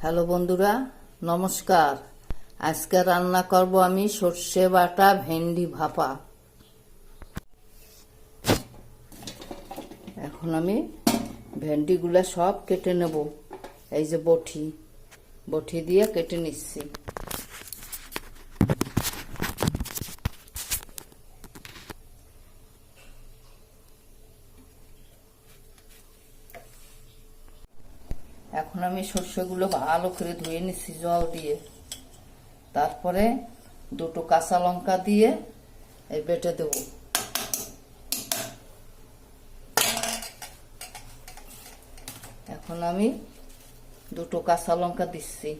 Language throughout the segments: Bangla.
হ্যালো বন্ধুরা, নমস্কার। আজকে রান্না করব আমি সর্ষে বাটা ভেন্ডি ভাপা। এখন আমি ভেন্ডিগুলা সব কেটে নেব। এই যে বটি দিয়ে কেটে নিচ্ছি। এখন আমি সর্ষেগুলো ভালো করে ধুয়ে নিচ্ছি জল দিয়ে। তারপরে দুটো কাঁচা লঙ্কা দিয়ে এই বেটে দেব। এখন আমি দুটো কাঁচা লঙ্কা দিচ্ছি।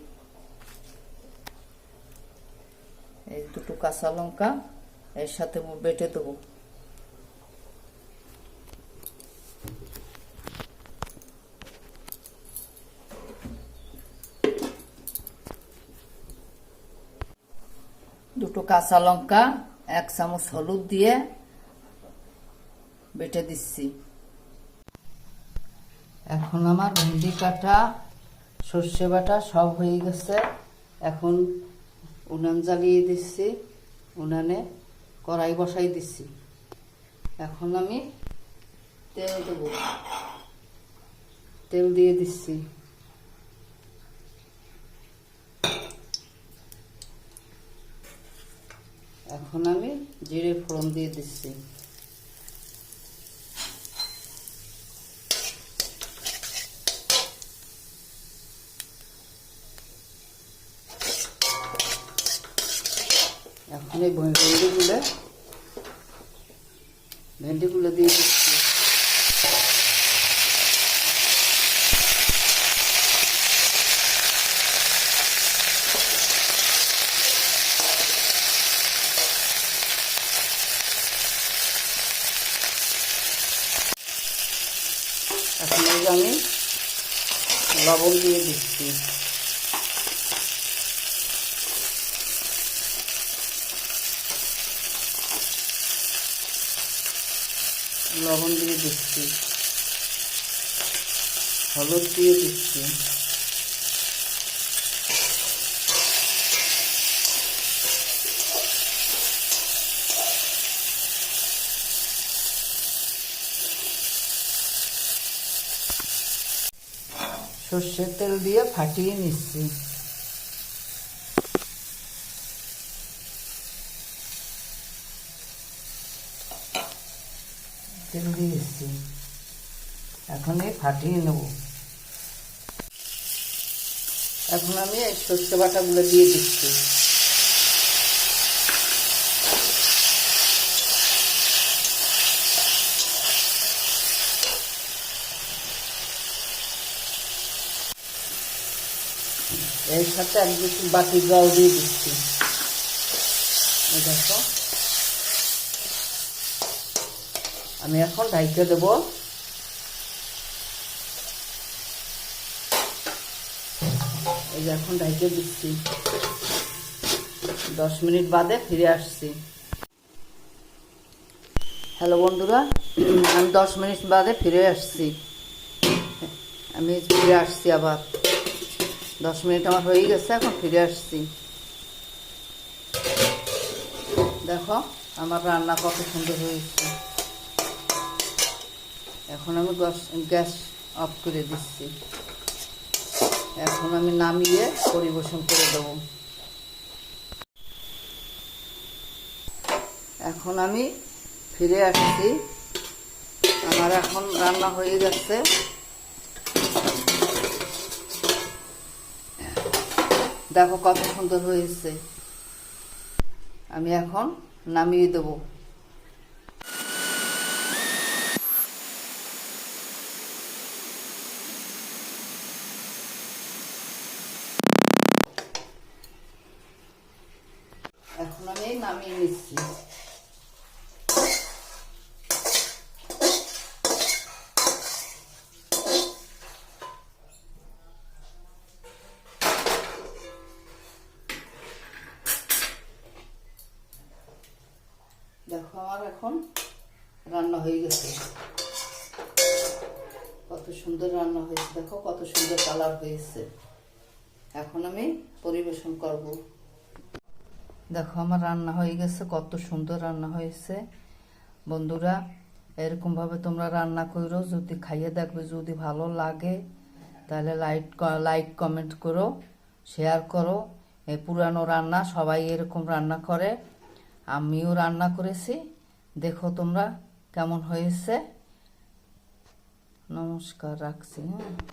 এই দুটো কাঁচা লঙ্কা এর সাথে বেটে দেবো। দুটো কাঁচা লঙ্কা, 1 চামচ হলুদ দিয়ে বেটে দিচ্ছি। এখন আমার ভেন্ডি কাটা সর্ষে বাটা সব হয়ে গেছে। এখন উনান জ্বালিয়ে দিচ্ছি। উনানে কড়াই বসাই দিচ্ছি। এখন আমি তেল দেব। তেল দিয়ে দিচ্ছি। এখন আমি জিরে ফোড়ন দিয়ে দিচ্ছি। এখন এই ভেন্ডিগুলো দিয়ে দিচ্ছি। এখন আমি লবণ দিয়ে দিচ্ছি। লবণ দিয়ে দিচ্ছি, হলুদ দিয়ে দিচ্ছি। সর্ষের তেল দিয়ে ফাটিয়ে নিচ্ছি। তেল দিয়েছি, এখন ফাটিয়ে নেব। এখন আমি এই সর্ষে বাটাগুলো দিয়ে দিচ্ছি। এর সাথে এক দুটো বাটি জল দিয়ে দিচ্ছি। দেখো, আমি এখন ঢাইকে দেব। এই যে এখন ঢাইকে দিচ্ছি। 10 মিনিট বাদে ফিরে আসছি। হ্যালো বন্ধুরা, আমি 10 মিনিট বাদে ফিরে আসছি। আমি ফিরে আসছি আবার। 10 মিনিট আমার হয়ে গেছে, এখন ফিরে আসছি। দেখো আমার রান্না কত সুন্দর হয়েছে। এখন আমি গ্যাস অফ করে দিচ্ছি। এখন আমি নামিয়ে পরিবেশন করে দেব। এখন আমি ফিরে আসছি। আমার এখন রান্না হয়ে গেছে। দেখো কত সুন্দর হয়েছে। আমি এখন নামিয়ে দেব। এখন আমি নামিয়ে নিচ্ছি। দেখো আমার এখন রান্না হয়ে গেছে। কত সুন্দর রান্না হয়েছে। দেখো কত সুন্দর কালার হয়েছে। এখন আমি পরিবেশন করব। দেখো আমার রান্না হয়ে গেছে, কত সুন্দর রান্না হয়েছে। বন্ধুরা এরকমভাবে তোমরা রান্না করো, যদি খাইয়ে দেখবে যদি ভালো লাগে তাহলে লাইক কমেন্ট করো, শেয়ার করো। এই পুরানো রান্না সবাই এরকম রান্না করে, আমিও রান্না করেছি, দেখো তোমরা কেমন হয়েছে। নমস্কার, রাখছি। হ্যাঁ।